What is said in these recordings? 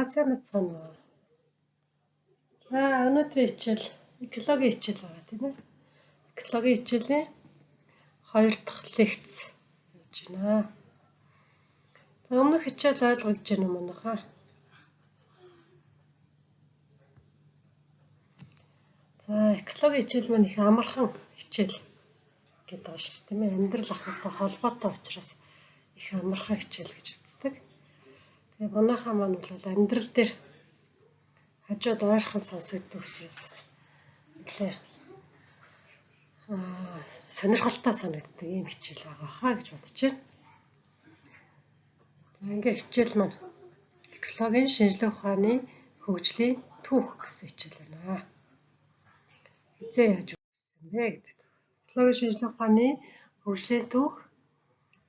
Сайн мэцхан уу. За өнөөдрийн хичээл экологийн хичээл байгаа тийм ээ. Экологийн хичээлийн 2 дахь лекц явж байна. За өмнөх хичээл ойлгож байна уу манайхаа? За экологийн хичээл маань их амархан хичээл гэдэг байна шүү дээ тийм ээ. Амьдрал ахуйтай холбоотой учраас их амархан хичээл гэж үздэг. Тэгээ манайхаа маань бол амьдрал дээр хажууд ойрхон сонсогддог учраас бас нэлээ сонирхолтой санагддаг ийм хичээл байгаа хаа гэж бодож байна. За ингээ хичээл маань экологийн шинжилгээ ухааны хөгжлийн түүх гэсэн хичээл байна. Хизээ яаж үүссэн бэ гэдэг. Экологийн шинжилгээ ухааны хөгжлийн түүх.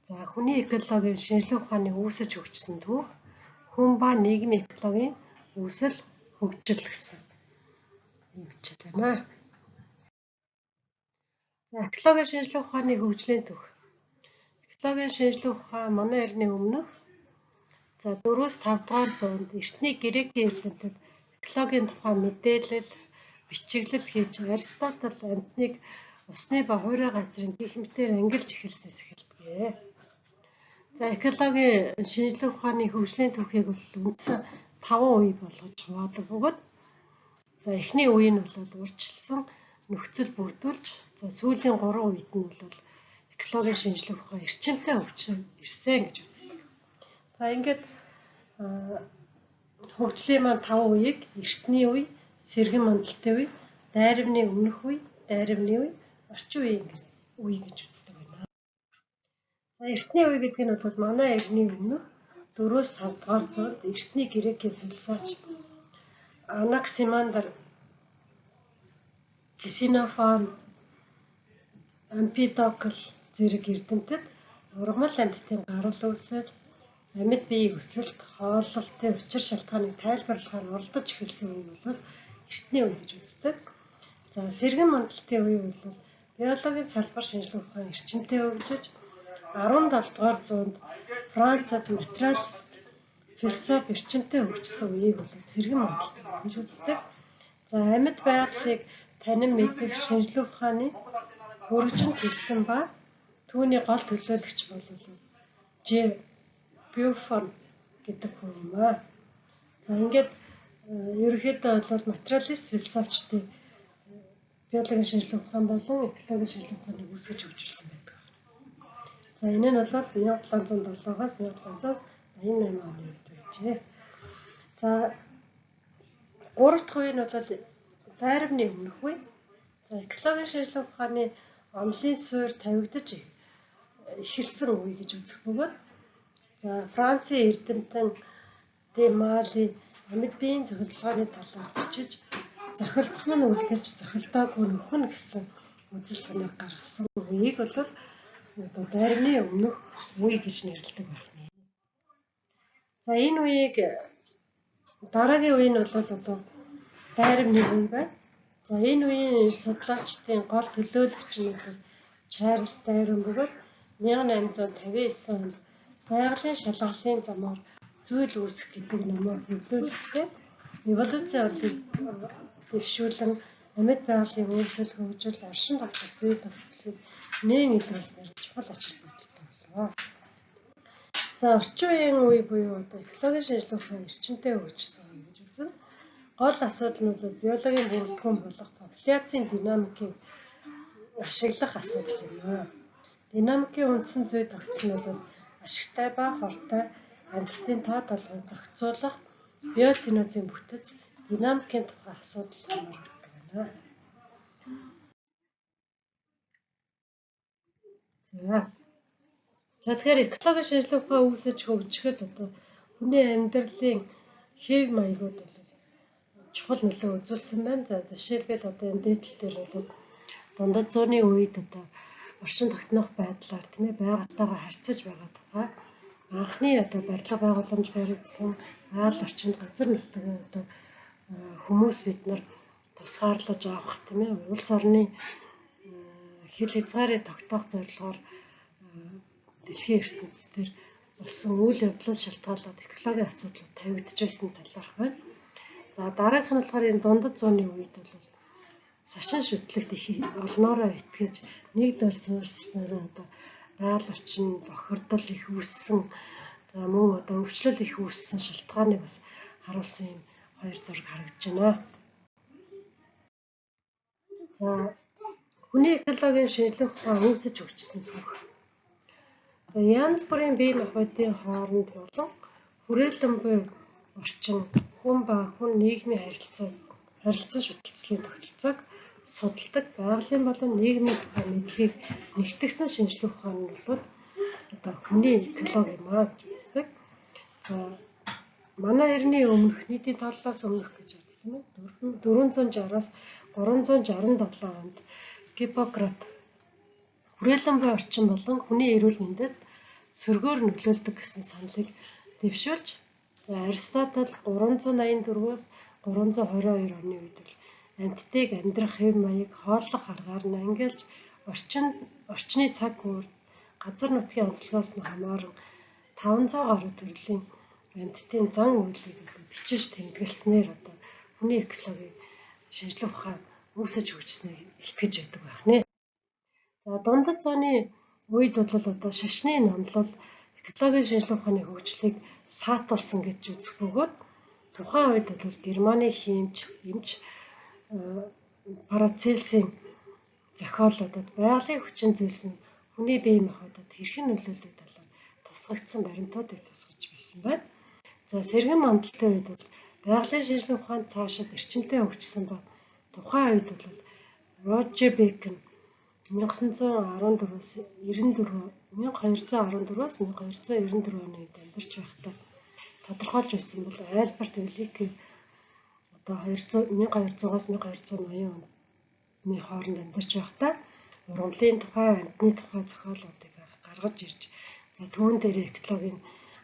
За хүний экологийн шинжилгээ ухааны үүсэж хөгжсөн түүх. Хүн ба нийгмийн экологийн үүсэл хөгжил гэсэн ийм хичээл байна. За экологийн шинжилгээ ухааны хөгжлийн түүх. Экологийн шинжилгээ ухаан манай эртний өмнөх 4-5 дугаар зуунд эртний грекийн эрдэмтэд экологийн тухай мэдээлэл, бичиглэл хийж Аристотель амьтныг усны ба хуурай газрын гих мэтээр ангилж эхэлснээс эхэлдэг. За экологийн шинжилгээ ухааны хөгжлийн түүхийг бол үндсэн 5 үе болгож хуваадаг бөгөөд за эхний үе нь бол урьдчилсан нөхцөл бүрдүүлж за сүүлийн 3 үед нь бол экологийн шинжилгээ ухаан эрчимтэй хөгжиж ирсэн гэж үздэг. За ингээд хөгжлийн маань 5 үеийг эртний үе, сэргэн мандалтын үе, дайравны өмнөх үе, дайравны үе, орчин үе гэж үздэг байна. За эртний үе гэдэг нь бол манай эртний өмнөх 4-5 дугаар зуунд эртний грекийн философч Анаксимандр, Ксенофон, Эмпидокл зэрэг эрдэмтэд ургамал амьтдын гарал үүсэл, амьд биеийн өсөлт, хооллолтын учир шалтгааныг тайлбарлахаар оролдож эхэлсэн үе бол эртний үе гэж үздэг. За сэргэн мандалтын үе бол биологийн салбар шинжилгээ ухаан эрчимтэй хөгжиж 17 дугаар зуунд Францад материалист философи эрчимтэй хөгжсөн үеийг бол сэргэн мандалт гэж үздэг. За амьд байгалыг танин мэдэх шинжилгээ ухааны хөргөжинд хэлсэн ба түүний гол төлөөлөгч бол Ж. Бюфон гэдэг хүн юм аа. За ингээд ерөнхийдөө бол материалист философчдын биологийн шинжилгээ ухаан болон экологийн шинжилгээ ухааныг үүсгэж хөгжүүлсэн байдаг. За энэ нь бол 1707-аас 1788 оны үед байжээ. За 3 дахь үе нь бол дайравны өмнөх үе. За экологийн шинжилгээ ухааны онолын суурь тавигдаж эхэлсэн үе гэж үзэх бөгөөд за Францын эрдэмтэн Де Мали амьд биеийн цохилтгооны талаар бичиж зохилдсон нь үлдэж зохилдоогүй нөхөн гэсэн үзэл санааг гаргасан үеийг бол дайравны өмнөх үе гэж нэрлэдэг байна. За энэ үеийг дараагийн үе нь бол дайравны үе байна. За энэ үеийн судлаачдын гол төлөөлөгч нь бол Чарльз Дарвин бөгөөд 1859 онд байгалийн шалгалтын замаар зүйл үүсэх гэдэг номоор хэвлүүлэхдээ эволюцийн орлыг дэвшүүлэн амьд байгалийн өөрчлөл хөгжил, оршин тогтох зүй тогтолцоог нээн илрүүлснээр чухал ач холбогдолтой боллоо. За орчин үеийн үе буюу экологийн шинжилгээ ухаан эрчимтэй хөгжсөн үе гэж үзэн гол асуудал нь бол биологийн бүрэлдэхүүн болох популяцийн динамикийг ашиглах асуудал юм. Динамикийн үндсэн зүй тогтол нь бол ашигтай ба хортой амжилтын тоо толгойг зохицуулах биоценозын бүтэц динамикийн тухай асуудал хамаардаг байна. За тэгэхээр экологийн шинжилгээ ухаан үүсэж хөгжихэд хүний амьдралын хэв маягууд бол чухал нөлөө үзүүлсэн байна. За жишээлбэл энэ дээдлэл дээр бол дундад зууны үед оршин тогтнох байдлаар тийм ээ байгальтайгаа харьцаж байгаа тухай анхны барилга байгууламж баригдсан аал орчинд газар нутаг хүмүүс бид нар тусгаарлаж авах тийм ээ улс орны хил хязгаарыг тогтоох зорилгоор дэлхийн ертөнцийн болсон үйл явдлаас шалтгаалаад экологийн асуудлууд тавигдж байсан талаарх байна. За дараагийнх нь болохоор энэ дундад зууны үед бол сашин шүтлэгт их олноороо итгэж нэг дор суурьснараа одоо байгаль орчин бохирдол их үүссэн, за мөн одоо өвчлөл их үүссэн шалтгааныг бас харуулсан юм хоёр зураг харагдаж байна. За хүний экологийн шинжлэх ухаан үүсэж хөгжсөн түүх. За янз бүрийн бие махбодын хооронд болон хүрээлэн буй орчин, хүн ба хүн нийгмийн харилцан шүтэлцлийн тогтолцоог судалдаг байгалийн болон нийгмийн тухай мэдлэгийг нэгтгэсэн шинжлэх ухаан нь бол одоо хүний экологи маа гэж үздэг. За манай эртний өмнөх нийтийн толлоос өмнөх гэж ярьдаг тийм ээ 460-аас 367 онд Гиппократ хүрээлэн буй орчин болон хүний эрүүл мэндэд сөргөөр нөлөөлдөг гэсэн саналыг дэвшүүлж, за Аристотель 384-өөс 322 оны үед л амьтдыг амьдрах хэв маяг хооллох аргаар нь ангилж орчны цаг үеэр газар нутгийн онцлогоос нь хамааран 500 гаруй төрлийн амьтдын зан үйлийг бичиж тэмдэглэснээр одоо хүний экологийн шинжлэх ухаан үүсэж хөгжсөнийг илтгэж байдаг байх нэ. За дундад зууны үед бол одоо шашны номлол экологийн шинжлэх ухааны хөгжлийг саатуулсан гэж үзэх бөгөөд тухайн үед бол Германы эмч Парацельсийн зохиолуудад байгалийн хүчин зүйлс нь хүний бие махбодод хэрхэн нөлөөлдөг талаар тусгагдсан баримтуудыг тусгаж байсан байна. За сэргэн мандалтай үед бол байгалийн шинжлэх ухаан цаашид эрчимтэй хөгжсөн ба тухайн үед бол Рожер Бекон 1914-өөс 1294 оны үед амьдарч байхдаа тодорхойлж байсан бол Альберт Великий одоо 1200-аас 1280 оны хооронд амьдарч байхдаа ургамлын тухай, амьтны тухай зохиолуудыг гаргаж ирж, за түүн дээр экологийн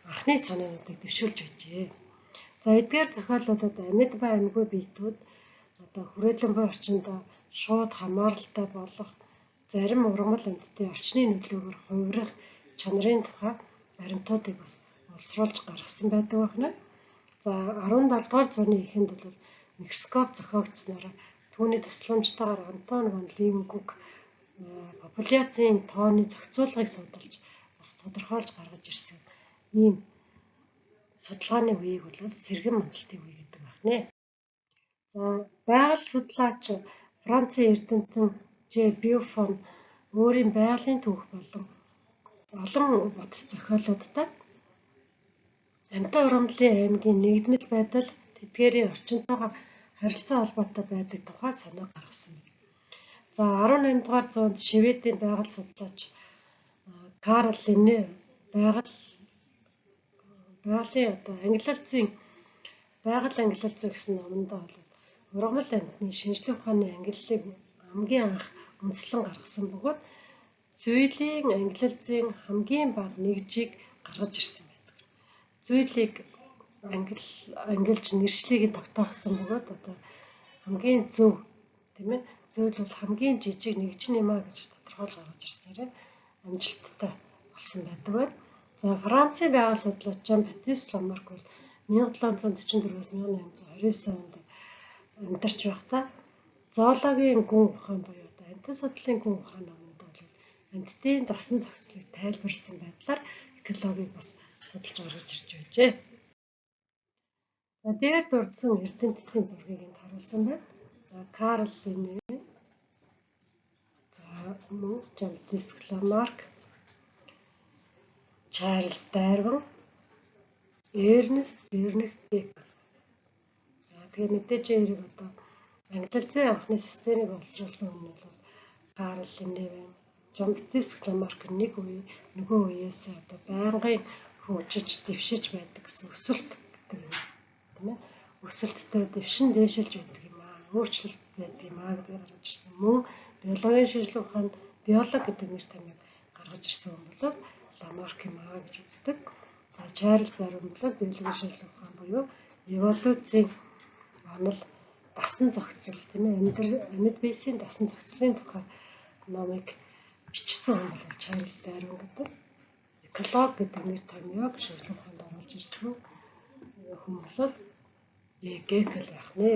анхны санаануудыг дэвшүүлж байжээ. За эдгээр зохиолуудад амьд ба амьгүй биетүүд одоо хүрээлэн буй орчиндөө шууд хамааралтай болох зарим ургамал амьтдын орчны нөлөөгөөр хувирах чанарын тухай баримтуудыг бас олсруулж гаргасан байдаг байна. За 17 дугаар зууны эхэнд бол микроскоп зохиогдсноор түүний тусламжтайгаар Антон ван Левенгук популяцийн тооны зохицуулгыг судалж бас тодорхойлж гаргаж ирсэн ийм судалгааны үеийг бол сэргэн мандалтын үе гэдэг байна. За байгаль судлаач Францын эрдэмтэн Ж. Бюфон өөрийн байгалийн түүх болон олон бод зохиолуудтай амьтан ургамлын аймгийн нэгдмэл байдал, тэдгээрийн орчинтойгоо харилцаа холбоотой байдаг тухай санаа гаргасан байна. За 18 дугаар зуунд Шведийн байгаль судлаач Карл Линнэ байгалийн одоо байгаль ангилалцсан гэсэн номондоо бол ургамал амьтны шинжлэх ухааны ангиллалыг хамгийн анх үндэслэн гаргасан бөгөөд зүйлийн ангилалцын хамгийн бага нэгжийг гаргаж ирсэн байдаг. Зүйлийг ангилж нэршлиг тогтоосон бөгөөд одоо хамгийн зөв тийм ээ зүйл бол хамгийн жижиг нэгж нэмаа гэж тодорхойлж гаргаж ирсээр амжилттай болсон байдаг байна. За Францын байгаль судлаач Жан Батист Ламарк бол 1744-өөс 1829 онд амьдарч байхдаа зоологийн гүн ухаан буюу одоо амьтан судлалын гүн ухаан номонд бол амьтдын дасан зохицлыг тайлбарласан байдлаар экологийг бас судалж гаргаж ирж байжээ. За дээр дурдсан эрдэмтдийн зургийг энд харуулсан байна. За Карл Линнэ, за Жан Батист Ламарк, Чарльз Дарвин, Эрнест Бернх Беккер. За тэгээ мэдээж эрэг одоо ангилалцын анхны системийг боловсруулсан хүн бол Карл Линнэ байна. Жан Батист Ламарк нөгөө үеэс одоо байнгын хөгжиж дэвшиж байдаг гэсэн өсөлт гэдэг юм тийм ээ. Өсөлттэй дэвшин дээшилж байдаг юм аа. Өөрчлөлт байдаг юм аа гэдгийг гаргаж ирсэн. Мөн биологийн шинжлэх ухаан биолог гэдэг нэр томьёог гаргаж ирсэн хүн бол Ламарк юм аа гэж үздэг. За Чарльз Дарвин бол биологийн шинжлэх ухаан буюу эволюцийн онол дасан зохицол тийм ээ амьд биесийн дасан зохицлын тухай номыг бичсэн хүн бол Чарльз Дарвин гэдэг эколог гэдэг нэр томьёог шинжилгээ ухаанд оруулж ирсэн хүн бол Геккел байх нэ.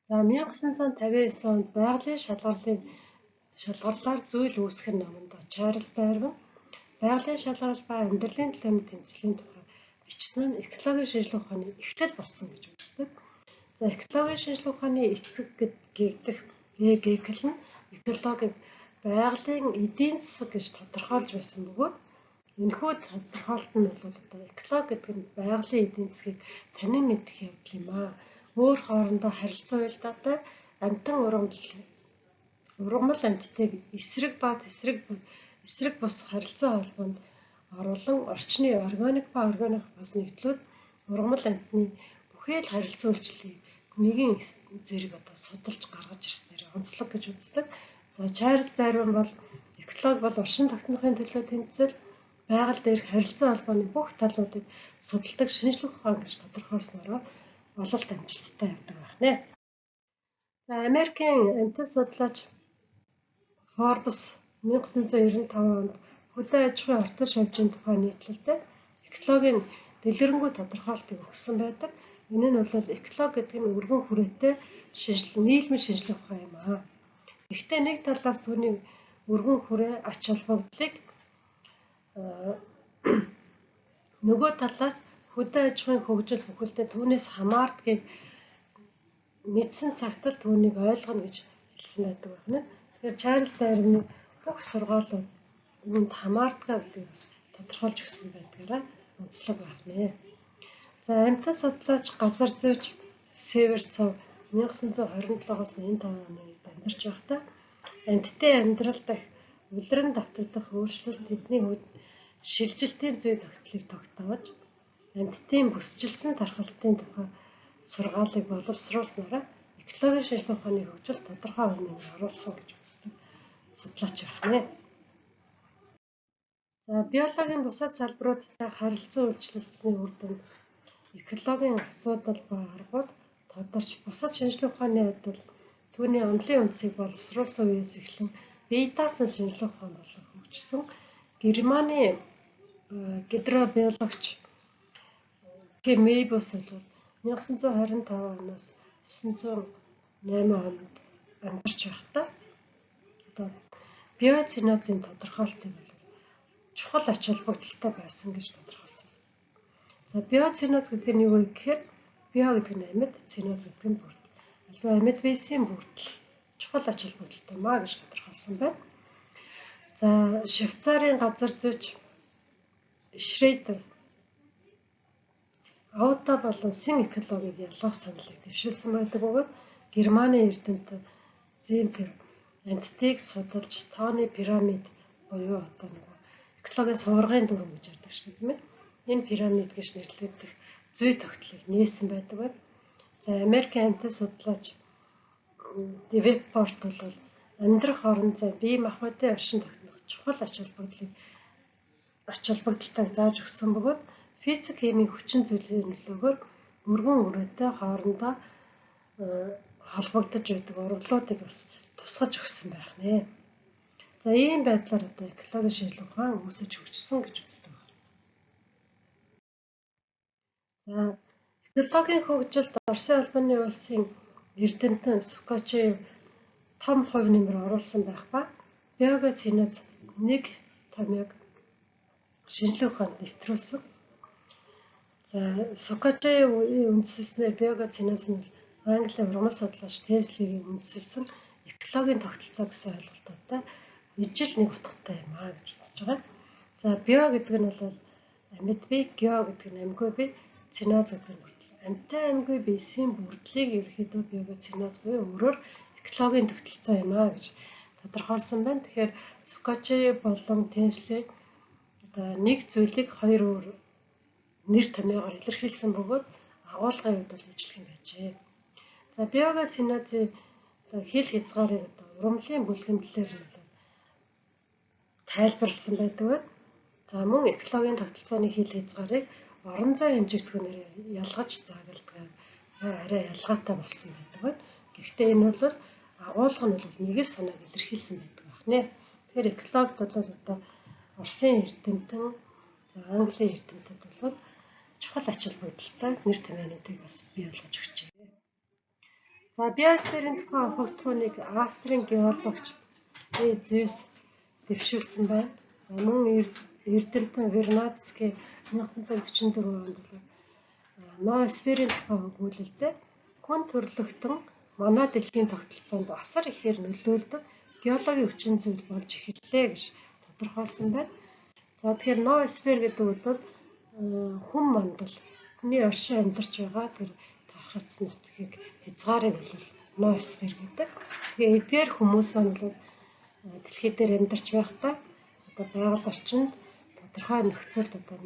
За 1959 онд байгалийн шалгарлаар зүйл үүсгэх номонд Чарльз Дарвин байгалийн шалгарал ба амьдралын төлөөний тэмцлийн тухай бичсэн нь экологийн шинжилгээ ухааны эхлэл болсон гэж үздэг. За экологийн шинжилгээ ухааны эцэг гэгдэх Геккел нь экологийг байгалийн эдийн засаг гэж тодорхойлж байсан бөгөөд энэхүү тодорхойлолт нь бол одоо экологи гэдэг нь байгалийн эдийн засгийг танин мэдэх явдал юм аа. Өөр хоорондоо харилцаа уялдаатай амтан ургамал амьтдыг эсрэг бус харилцаа холбоонд оруулан орчны органик ба органик бус нэгдлүүд ургамал амьтны бүхэл харилцаа үйлчлэлийг нэгэн зэрэг одоо судалж гаргаж ирснээр онцлог гэж үздэг. За Чарльз Дарвин бол экологи бол орчин тогтнохын төлөө тэмцэл байгаль дээрх харилцаа холбооны бүх талуудыг судалдаг шинжилгээ ухаан гэж тодорхойлсноор ололт амжилттай явдаг байх нэ. За Америкийн амьтан судлаач Forbes 1995 онд хөдөө аж ахуйн ортон шавжийн тухай нийтлэлтэй экологийн дэлгэрэнгүй тодорхойлтыг өгсөн байдаг. Энэ нь бол экологи гэдэг нь өргөн хүрээтэй нийлмэл шинжилгээ ухаан юм аа. Гэхдээ нэг талаас түүний өргөн хүрээ ач холбогдлыг нөгөө талаас хөдөө аж ахуйн хөгжил бүхэлдээ түүнээс хамаардгийг мэдсэн цагт л түүнийг ойлгоно гэж хэлсэн байдаг байна. Тэгэхээр Чарльз Дарвины бүх сургаалууд үүнд хамаардгаа гэдгийг бас тодорхойлж өгсөн байдгаараа онцлог байх нэ. За амьтан судлаач газар зүйч Северцов 1927-оос 85 оны үед амьдарч байхдаа амьтдын амьдрал дахь улиран давтагдах өөрчлөлт тэдний шилжилтийн зүй тогтолцоог тогтоож амьтдын бүсчилсэн тархалтын тухай сургаалыг боловсруулснараа экологийн шинжилгээ ухааны хөгжил тодорхой хэмжээнд оруулсан гэж үздэг судлаач байна. За биологийн бусад салбаруудтай харилцан үйлчлэлцсний үр дүнд экологийн асуудал ба аргууд тодорч бусад шинжилгээ ухааны адил түүний онолын үндсийг боловсруулсан үеэс эхлэн бие даасан шинжилгээ ухаан болон хөгжсөн Германы гидробиологч Мейбус бол 1925 оноос 908 онд амьдарч байхдаа одоо биоцинозын тодорхойлтыг бол чухал ач холбогдолтой байсан гэж тодорхойлсон. За биоциноз гэдэг нь юу вэ гэхээр био гэдэг нь амьд, циноз гэдэг нь бүрдэл. Аливаа амьд байсын бүрдэл чухал ач холбогдолтой маа гэж тодорхойлсон байна. За Швейцарын газар зүйч Шрейдер аута болон син экологийг ялгах саналыг дэвшүүлсэн байдаг бөгөөд Германы эрдэмтэн Зимпер амьтдыг судалж тооны пирамид буюу одоо нэг экологийн суургын дүрм гэж ярьдаг шүү дээ. Энэ пирамид гэж нэрлэгдэх зүй тогтолцоог нээсэн байдаг байна. За Америкийн амьтан судлаач Дэвенпорт бол амьдрах орон зай бие махбодын оршин тогтнох чухал ач холбогдолтойг зааж өгсөн бөгөөд физик химийн хүчин зүйлийн нөлөөгөөр өргөн үрээтэй хоорондоо холбогдож байдаг урвалуудыг бас тусгаж өгсөн байх нэ. За ийм байдлаар одоо экологийн шинжилгээ ухаан үүсэж хөгжсөн гэж үздэг байна. За экологийн хөгжилд Оросын албаны улсын эрдэмтэн Сукачи том хувь нэмэр оруулсан байх ба биоциноз нэг томьёог шинжилгээ ухаанд нэвтрүүлсэн. За Сукачи үндэслэснээр биоциноз нь Английн ургамал судлаач Теслигийн үндэслэсэн экологийн тогтолцоо гэсэн ойлголттой ижил нэг утгатай юм аа гэж үзэж байгаа. За био гэдэг нь бол амьд бие, гео гэдэг нь амьгүй бие, циноз гэдэг нь бүрдэл. Амьтан амьгүй биесийн бүрдлийг ерөнхийдөө биоциноз буюу өөрөөр экологийн тогтолцоо юм аа гэж тодорхойлсон байна. Тэгэхээр Сукачи болон Тесли одоо нэг зүйлийг хоёр өөр нэр томьёогоор илэрхийлсэн бөгөөд агуулгын үед бол ижилхэн байжээ. За биоцинозын хил хязгаарыг одоо ургамлын бүлгэмдлэр тайлбарласан байдаг байна. За мөн экологийн тогтолцооны хил хязгаарыг орон зай хэмжигдэхүүнээр ялгаж заагалдаг арай ялгаатай болсон байдаг байна. Гэхдээ энэ бол агуулга нь нэг л санааг илэрхийлсэн байдаг байна. Тэгэхээр экологид бол одоо Оросын эрдэмтэн, за Английн эрдэмтэд бол чухал ач холбогдолтой нэр томьёонуудыг бас бий болгож өгчээ. За биосферийн тухай огтхоныг Австрийн геологч Зевс дэвшүүлсэн байна. За мөн эрдэмтэн Вернадский 1944 онд бол ноосферийн тухай өгүүлэлтэд хүн төрлөختөн манай дэлхийн тогтолцоонд асар ихээр нөлөөлдөг геологийн хүчин зүйл болж эхэллээ гэж тодорхойлсон байна. За тэгэхээр ноосфер гэдэг бол хүн мандал, хүний оршин амьдарч байгаа тэр тархац нутгийг хязгаарыг бол ноосфер гэдэг. Тэгээ эдгээр хүмүүс маань бол дэлхий дээр амьдарч байхдаа одоо байгаль орчинд тодорхой нөхцөлд одоо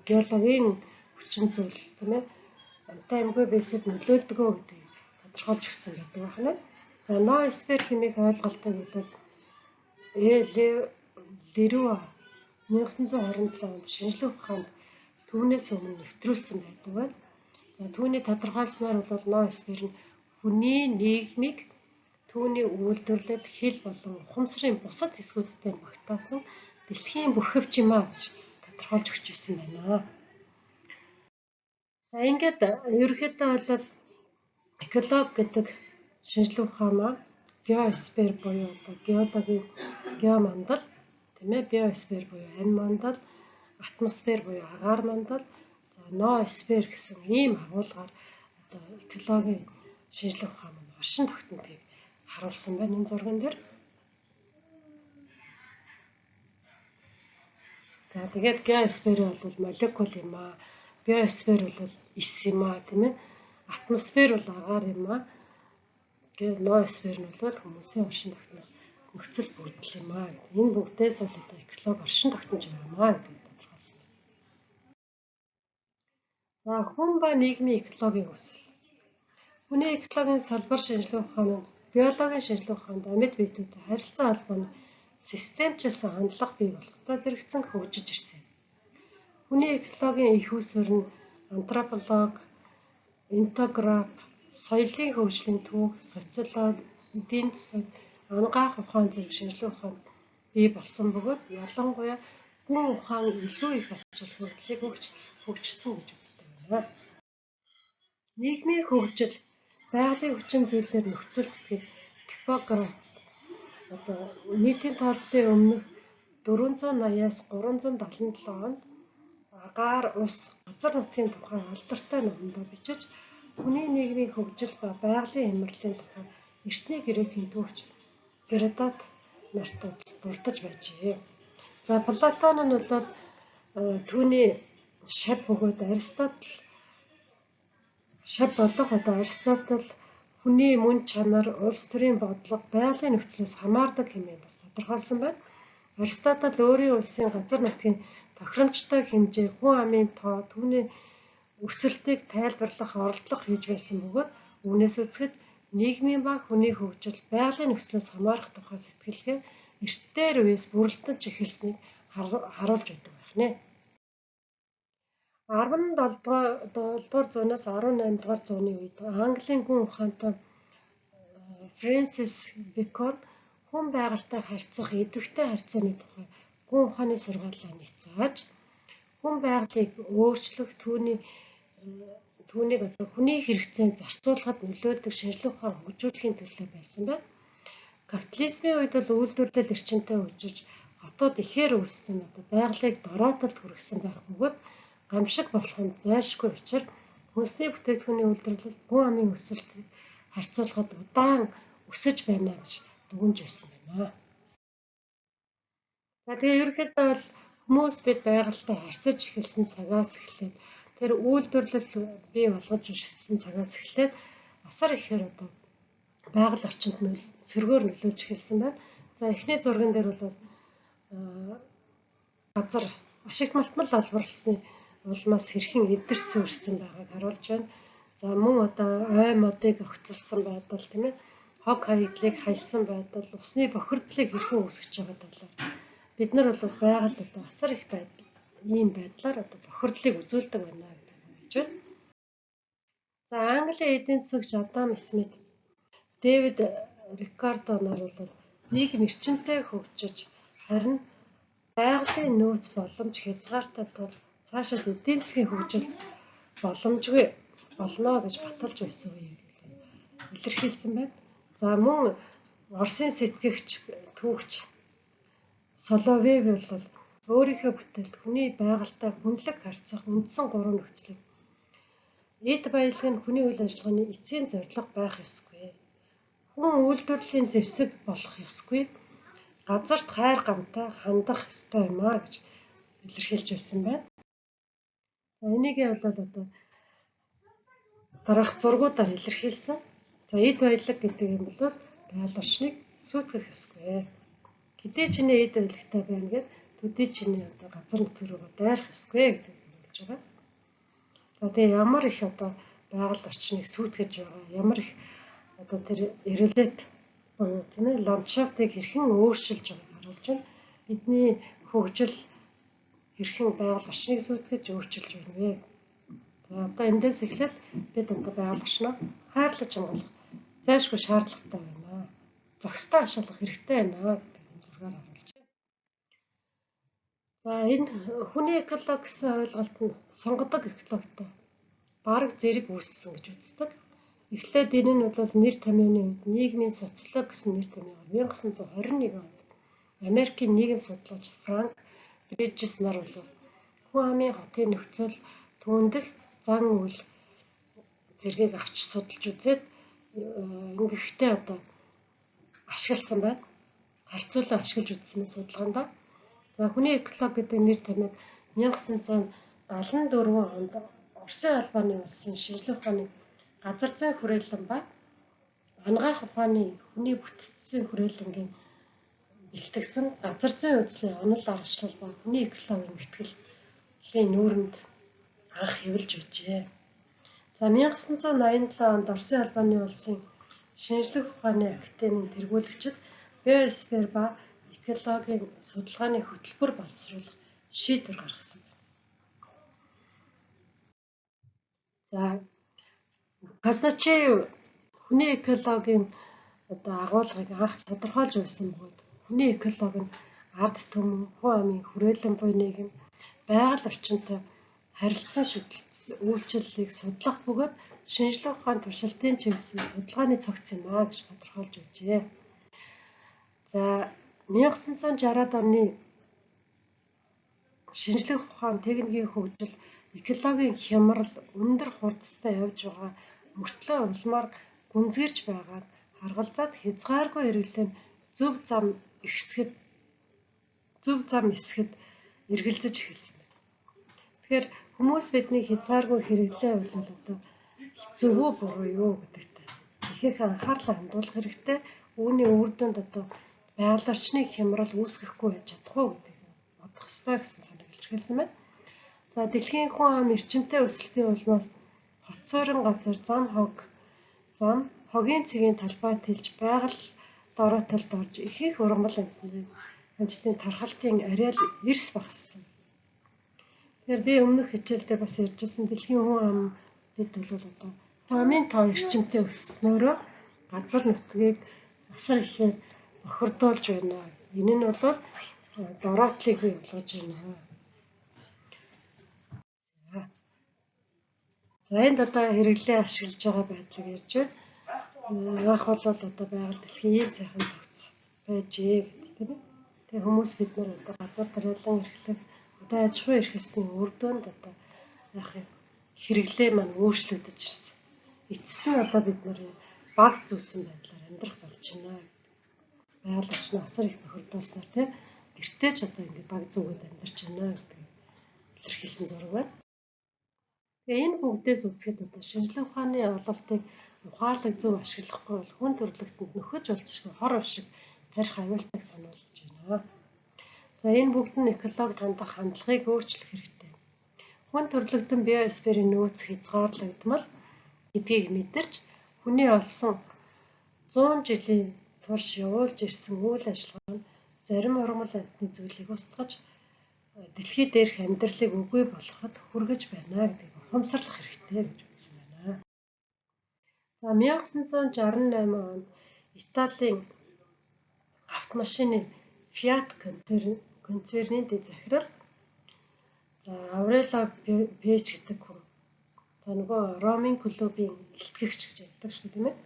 геологийн хүчин зүйл тийм ээ амтай амьгүй байсад нөлөөлдөг гэдгийг тодорхойлж өгсөн байдаг байна. За ноосфер хэмээх ойлголтыг бол Леруа 1927 онд шинжлэх ухаанд түүнээс өмнө нэвтрүүлсэн байдаг байна. За түүний тодорхойлсноор бол ноосфер нь хүний нийгмийг түүний үйлдвэрлэлд хил болон ухамсарын бусад хэсгүүдтэй багтаасан дэлхийн бүрхэвч юм аа гэж тодорхойлж өгч байсан байна. За ингээд ерөнхийдөө бол экологи гэдэг шинжлэх ухаан маань биосфер буюу одоо геологийн геомандал тийм ээ биосфер буюу амь мандал, атмосфер буюу агаар мандал, за ноосфер гэсэн ийм агуулгаар одоо экологийн шинжлэх ухаан маань оршин тогтнодгийг харуулсан байна энэ зурган дээр. За тэгээд геосфер бол молекул юм аа. Биосфер бол эс юм аа тийм ээ. Атмосфер бол агаар юм аа. Тэгээд ноосфер нь бол хүмүүсийн оршин тогтнох нөхцөл бүрдэл юм аа. Энэ бүгдээс бол одоо экологи оршин тогтнож байгаа юм аа гэдэг тодорхойлсон. За хүн ба нийгмийн экологийн өсөл. Хүний экологийн салбар шинжлэх ухаан нь биологийн шинжлэх ухаанд амьд биетүүдтэй харилцаа холбооны системчилсан хандлага бий болгохтой зэрэгцэн хөгжиж ирсэн. Хүний экологийн их усвар нь антрополог, энтограф, соёлын хөгжлийн түүх, социологи, эдийн засаг, анагаах ухаан зэрэг шинжлэх ухаанд бий болсон бөгөөд ялангуяа гүн ухаан илүү их ач холбогдлыг хөгжсөн гэж үздэг байна. Нийгмийн хөгжил, байгалийн хүчин зүйлээр нөхцөлдөх топограф одоо нийтийн тооллын өмнөх 480-аас 377 онд агаар, ус, газар нутгийн тухай алдартай номондоо бичиж хүний нийгмийн хөгжил ба байгалийн хямралын тухай эртний грекийн түүхч Геродот нарт дурдж байжээ. За Платон нь бол түүний шав бөгөөд Аристотель шав болох одоо Аристотель хүний мөн чанар, улс төрийн бодлого, байгалийн нөхцлөөс хамаардаг хэмээн бас тодорхойлсон байна. Аристотель өөрийн улсын газар нутгийн тохиромжтой хэмжээ, хүн амын тоо, түүний өсөлтийг тайлбарлах оролдлого хийж байсан бөгөөд үүнээс үзэхэд нийгмийн ба хүний хөгжил, байгалийн нөхцлөөс хамаарах тухай сэтгэлгээ эрт дээр үеэс бүрэлдэж эхэлснийг харуулж байдаг байна. 17-р зуунаас 18-р зууны үед Английн гүн ухаантай Фрэнсис Бэкон хүн байгальтай харьцах идэвхтэй харьцааны тухай гүн ухааны сургаалаа нийцээж хүн байгалыг өөрчлөх түүнийг одоо хүний хэрэгцээнд зарцуулахад нөлөөлдөг шинжлэх ухаан хөгжүүлэхийн төлөө байсан байна. Капитализмын үед бол үйлдвэрлэл эрчимтэй хөгжиж хотууд ихээр үүссэн одоо байгалыг дороотолд хүргэсэн байх бөгөөд гамшиг болох нь зайлшгүй учраа хүнсний бүтээгдэхүүний үйлдвэрлэл гүн амын өсөлтөд харьцуулахад удаан өсөж байна гэж дүгнж байсан байна. За тэгээ ерөнхийдөө бол хүмүүс бид байгальтай харьцаж эхэлсэн цагаас эхлээд тэр үйлдвэрлэл бий болгож ирсэн цагаас эхлээд асар ихээр одоо байгаль орчинд сөргөөр нөлөөлж эхэлсэн байна. За эхний зурган дээр бол газар ашигт малтмал олборлсны улмаас хэрхэн эдэрч сүрсэн байгааг харуулж байна. За мөн одоо ой модыг огцолсон байдал тийм ээ хог хаягдлыг хаясан байдал, усны бохирдлыг хэрхэн үүсгэж байгаа талаар бид нар бол байгальд одоо асар их ийм байдлаар одоо бохирдлыг үзүүлдэг байна гэдэг хэлж байна. За Английн эдийн засагч Адам Смит, Дэвид Рикардо нар бол нийгэм эрчимтэй хөгжиж харин байгалийн нөөц боломж хязгаартай тул цаашид эдийн засгийн хөгжил боломжгүй болно гэж баталж байсан үеийг илэрхийлсэн байна. За мөн Оросын сэтгэгч түүхч Соловьев бол өөрийнхөө бүтээлд хүний байгальтай хүнлэг харьцах үндсэн 3 нөхцөлийг эд баялаг нь хүний үйл ажиллагааны эцсийн зорилго байх ёсгүй. Хүн үйлдвэрлэлийн зэвсэг болох ёсгүй. Газарт хайр гамтай хандах ёстой юм а гэж илэрхийлж байсан байна. За энийг бол одоо дараах зургуудаар илэрхийлсэн. За эд баялаг гэдэг юм бол байгаль орчныг сүйтгэх ёсгүй. Хэдий ч нэ эд баялагтай байна гэд төдий ч нэ одоо газар нутг руу дайрах ёсгүй гэдэг хэлж байгаа. За тэгээ ямар их одоо байгаль орчныг сүйтгэж байгаа, ямар их одоо тэр эрэлт буюу тийм ээ ландшафтыг хэрхэн өөрчилж байгааг харуулж байна. Бидний хөгжил хэрхэн байгаль орчныг сүйтгэж өөрчилж байна вэ? За одоо эндээс эхлээд бид одоо байгаль орчноо хайрлаж хангах зайлшгүй шаардлагатай байна. Зохистой ашиглах хэрэгтэй байна гэдэг энэ зургаар харуулж байна. За энэ хүний экологи гэсэн ойлголт нь сонгодог экологтой бараг зэрэг үүссэн гэж үздэг. Эхлээд энэ нь бол нэр томьёоны үед нийгмийн социолог гэсэн нэр томьёогоор 1921 онд Америкийн нийгэм судлаач Франк Бриджес нар бол хүн амын хотын нөхцөл түүндх зан үйл зэргийг авч судалж үзээд ингэхдээ одоо ашигласан байна. Харьцуулан ашиглаж үзсэн судалгаанд. За хүний экологи гэдэг нэр томьёог 1974 онд Оросын албаны улсын шинжлэх ухааны газар зүйн хүрээлэн ба анагаах ухааны хүний бүтцийн хүрээлэнгийн бэлтгэсэн газар зүйн үзлийн онол аргачлал ба хүний экологийн мэтгэллийн нүүрэнд анх хэвлэж байжээ. За 1987 онд Оросын албаны улсын шинжлэх ухааны академийн тэргүүлэгчид биосфер ба экологийн судалгааны хөтөлбөр боловсруулах шийдвэр гаргасан. За Казначеев хүний экологийн одоо агуулгыг анх тодорхойлж байсан бөгөөд хүний экологи нь ард түмэн, хүн амын хүрээлэн буй нийгэм, байгаль орчинтой харилцаа үйлчлэлийг судлах бөгөөд шинжлэх ухааны туршилтын чиглэлийн судалгааны цогц юм а гэж тодорхойлж байжээ. За 1960-ад оны шинжлэх ухааны техникийн хөгжил экологийн хямрал өндөр хурдтай явж байгаа мөртлөө улмаар гүнзгийрч байгаад харгалзаад хязгааргүй хэрэглээ нь зөв зам эсэхэд эргэлзэж эхэлсэн. Тэгэхээр хүмүүс бидний хязгааргүй хэрэглээ бол одоо зөв үү буруу юу гэдэгт их анхаарлаа хандуулах хэрэгтэй. Үүний үр дүнд одоо байгаль орчныг хямрал үүсгэхгүй байж чадах уу гэдгийг бодох ёстой гэсэн санааг илэрхийлсэн байна. За дэлхийн хүн ам эрчимтэй өсөлтийн улмаас хот суурин газар зам хогийн цэгийн талбай тэлж байгаль доройтолд орж ихэнх ургамал амьтдын тархалтын ариал эрс багассан. Тэгэхээр би өмнөх хичээлдээ бас ярьжсэн дэлхийн хүн ам бид бол одоо амын тоо эрчимтэй өснөөрөө газар нутгийг асар ихээр охирдуулж байна. Энэ нь бол дороотлыг бий болгож байна. За энд одоо хэрэглээ ашиглаж байгаа байдлыг ярьж байна. Анх бол одоо байгаль дэлхийн ийм сайхан зохиц байжээ гэдэг тийм ээ. Тэгээ хүмүүс бид нар одоо газар тариалан эрхлэх одоо аж ахуй эрхэлсний үр дүнд одоо яах юм хэрэглээ маань өөрчлөгдөж ирсэн. Эцэст нь одоо бид нар баг зүүсэн байдлаар амьдрах болж байна. Байгаль орчноо асар их бохирдуулснаар тийм гэртээ ч одоо ингэ баг зүгээд амьдарч байна гэдэг илэрхийлсэн зураг байна. Тэгээ энэ бүгдээс үзэхэд одоо шинжлэх ухааны ололтыг ухаалаг зөв ашиглахгүй бол хүн төрөлхтөнд нөхөж болцсохгүй хор авшиг тарих аюултайг сануулж байна. За энэ бүгд нь экологид хандах хандлагыг өөрчлөх хэрэгтэй. Хүн төрөлхтөн биосферийн нөөц хязгаарлагдмал гэдгийг мэдэрч хүний олсон 100 жилийн турш явуулж ирсэн үйл ажиллагаа нь зарим ургамал амьтны зүйлийг устгаж дэлхий дээрх амьдралыг үгүй болгоход хүргэж байна гэдгийг ухамсарлах хэрэгтэй гэж үзсэн байна. За 1968 онд Италийн машины Fiat концерний дэд захирал. За Аврело Печ гэдэг хүн. За нөгөө Ромын клубын элтгэгч гэж яддаг шүү тийм ээ.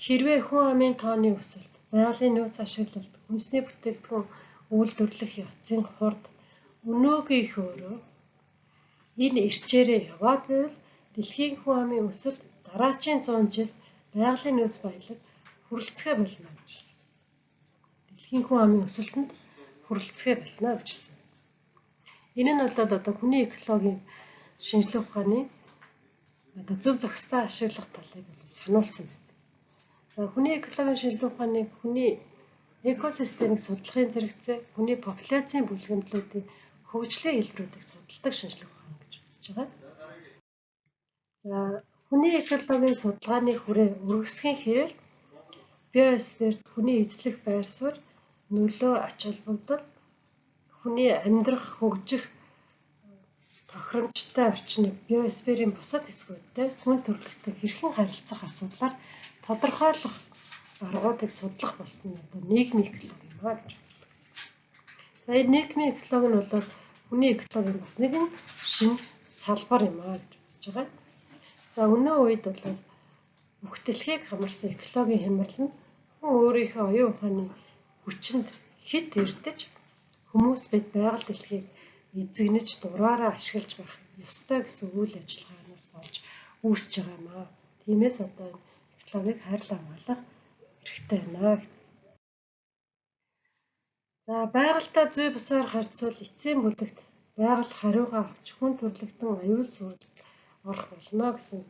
Хэрвээ хүн амын тооны өсөлт, байгалийн нөөц ашиглалт, хүнсний бүтээгдэхүүн үйлдвэрлэх явцын хурд өнөөгийн их өөрөө энэ ирчээрээ яваад байвал дэлхийн хүн амын өсөлт дараачийн 100 жил байгалийн нөөц баялаг хүрэлцэхэ болно гэж хэлсэн. Дэлхийн хүн амын өсөлтөнд хүрэлцэхэ болно гэж хэлсэн. Энэ нь бол одоо хүний экологийн шинжилгээ ухааны одоо зөв зохистой ашиглах талыг сануулсан байна. За хүний экологийн шинжилгээ ухааны хүний экосистемийг судлахын зэрэгцээ хүний популяцийн бүлгэмтлүүдийн хөгжлийн хэлбэрүүдийг судалдаг шинжилгээ ухаан гэж үзэж байгаа. За хүний экологийн судалгааны хүрээ өргөсгөн хэрээр биосферт хүний эзлэх байр суурь, нөлөө ач холбогдол, хүний амьдрах, хөгжих тохиромжтой орчныг биосферийн бусад хэсгүүдтэй хүн төрөлхтөн хэрхэн харилцах асуудлаар тодорхойлох аргуудыг судлах болсон нь одоо нийгмийн экологи юм аа гэж үздэг. За энэ нийгмийн экологи нь бол хүний экологийн бас нэгэн шинэ салбар юм аа гэж үзэж байгаа. За өнөө үед бол бүх дэлхийг хамарсан экологийн хямрал нь хүн өөрийнхөө оюун ухааны хүчинд хит эрдэж хүмүүс бид байгаль дэлхийг эзэгнэж дураараа ашиглаж байх ёстой гэсэн үйл ажиллагаанаас болж үүсэж байгаа юм аа. Тиймээс одоо экологийг хайрлан хамгаалах хэрэгтэй байна. За байгальтай зүй бусаар харьцуул эцсийн бүлэгт байгаль хариугаа авч хүн төрлөختөн аюул сүрэлд орох болно гэсэн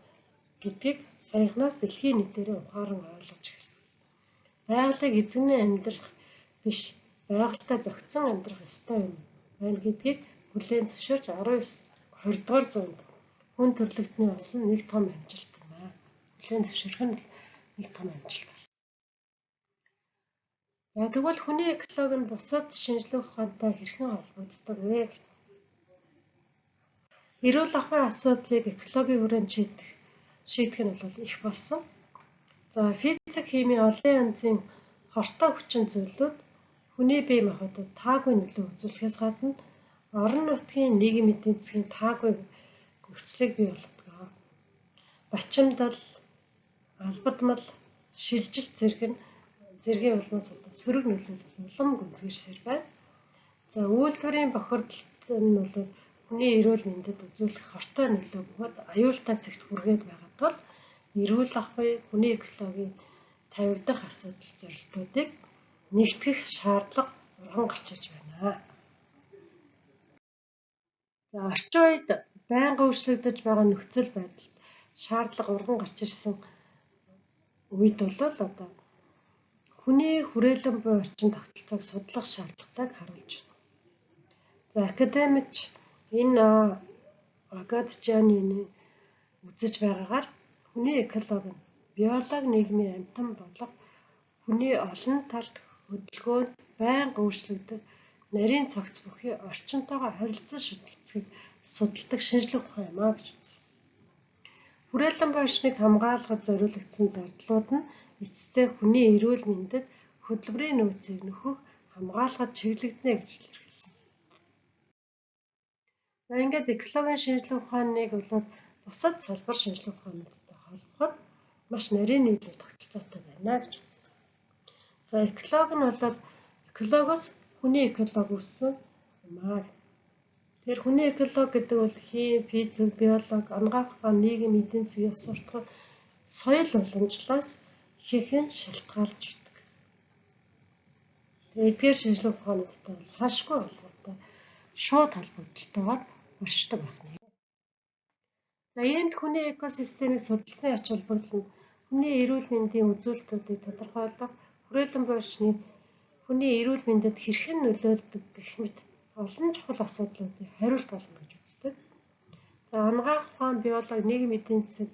гэдгийг саяхнаас дэлхийн нийтээрээ ухаан ойлгож эхэлсэн. Байгалыг эзэгнээ амьдрах биш, байгальтай зохицон амьдрах ёстой юм байна гэдгийг хүлээн зөвшөөрч 19-20 дугаар зуунд хүн төрлөختний болсон нэг том амжилт юм аа. Хүлээн зөвшөөрөх нь нэг том амжилт болсон. За тэгвэл хүний экологи нь бусад шинжилгээ ухаантай хэрхэн холбогддог вэ? Эрүүл ахуйн асуудлыг экологийн хүрээнд шийдэх нь бол их болсон. За физик, хими, олон янзын хортой хүчин зүйлүүд хүний бие махбодод таагүй нөлөө үзүүлэхээс гадна орон нутгийн нийгэм эдийн засгийн таагүй нөхцөлийг бий болгодог. Бачимдал, албадмал, шилжилт зэргийн улмаас одоо сөрөг нөлөөлөл улам гүнзгийрсээр байна. За үйлдвэрийн бохирдолт нь бол хүний эрүүл мэндэд үзүүлэх хортой нөлөө бөгөөд аюултай цэгт хүргээд байгаа тул эрүүл ахуй, хүний экологийн тавигдах асуудал зорилтуудыг нэгтгэх шаардлага урган гарч ирж байна. За орчин үед байнга өөрчлөгдөж байгаа нөхцөл байдалд шаардлага урган гарч ирсэн үед бол одоо хүний хүрээлэн буй орчин тогтолцоог судлах шаардлагатайг харуулж байна. За академич энэ Агатжаны үзэж байгаагаар хүний экологи нь биологи нийгмийн амьтан болох хүний олон талт хөдөлгөөнд байнга өөрчлөгдөж нарийн цогц бүхий орчинтойгоо харилцан шүтэлцгийг судалдаг шинжилгээ ухаан юм аа гэж үзсэн. Хүрээлэн буй орчныг хамгаалахад зориулагдсан зардлууд нь эцэстээ хүний эрүүл мэндэд хөдөлмөрийн нөөцийг нөхөх хамгаалахад чиглэгдэнэ гэж илэрхийлсэн. За ингээд экологийн шинжилгээ ухааныг бол бусад салбар шинжилгээ ухаануудтай холбоход маш нарийн нийлүүл тогтолцоотой байна гэж үздэг. За экологи нь бол экологоос хүний экологи үүссэн юм аа. Тэгэхээр хүний экологи гэдэг бол хим, физик, биологи, анагаах ба нийгэм эдийн засгийн ёс суртахуун, соёл уламжлалаас ихэнх нь шалтгаалж байдаг. Тэгээд эдгээр шинжилгээ ухаануудтай бол салшгүй холбоотой шууд холбогдолтойгоор уршдаг байна. За иймд хүний экосистемийг судалсны ач холбогдол нь хүний эрүүл мэндийн үзүүлэлтүүдийг тодорхойлох, хүрээлэн буй орчны хүний эрүүл мэндэд хэрхэн нөлөөлдөг гэх мэт олон чухал асуудлуудыг хариулт болно гэж үздэг. За анагаах ухаан, биологи, нийгэм эдийн засаг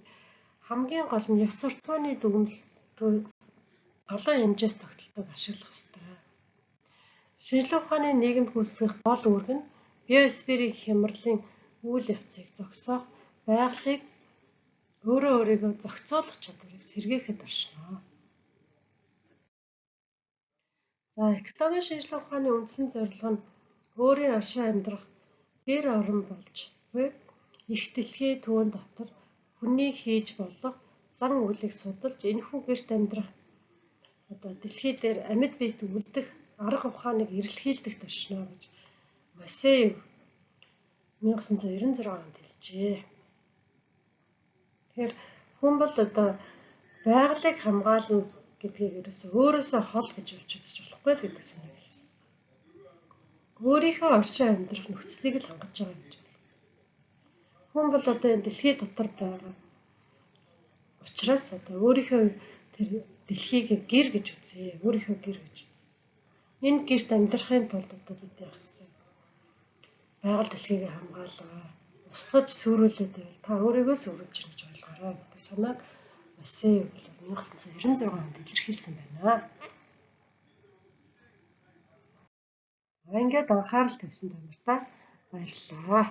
хамгийн гол нь ёс суртахууны дүгнэлт олон хэмжээс тогтолцоог ашиглах ёстой. Шинжилгээ ухааны нийгэмд гүйцэтгэх гол үүрэг нь биосферийн хямралын үйл явцыг зогсоох, байгалыг өөрийгөө зохицуулах чадварыг сэргээхэд оршино. За экологийн шинжилгээ ухааны үндсэн зорилго нь өөрийн оршин амьдрах гэр орон болж буй их дэлхий түүн дотор хүний хийж болох зан үйлийг судалж энэхүү гэрт амьдрах дэлхий дээр амьд биет үлдэх арга ухааныг эрэлхийлдэг тушнаа гэж Масеев 1996 онд хэлжээ. Тэгэхээр хүн бол байгалыг хамгаална гэдгийг өөрөөсөө хол гэж болж үзэж болохгүй л гэдэг санааг хэлсэн. Өөрийнхөө орчин амьдрах нөхцөлийг л хангаж байгаа юм гэж байна. Хүн бол энэ дэлхий дотор байгаа учраас өөрийнхөө тэр дэлхийг гэр гэж үзье. Өөрийнхөө гэр гэж үзье. Энэ гэрт амьдрахын тулд бид яах ёстой? Байгаль дэлхийг хамгаалаа. Устгаж сүрүүлээд байвал та өөрийгөө л сүрүүлж байна гэж ойлгоорой гэдэг санааг Масеев 1996 онд илэрхийлсэн байна. Ингээд анхаарал тавьсан тамиртаа баярлалаа.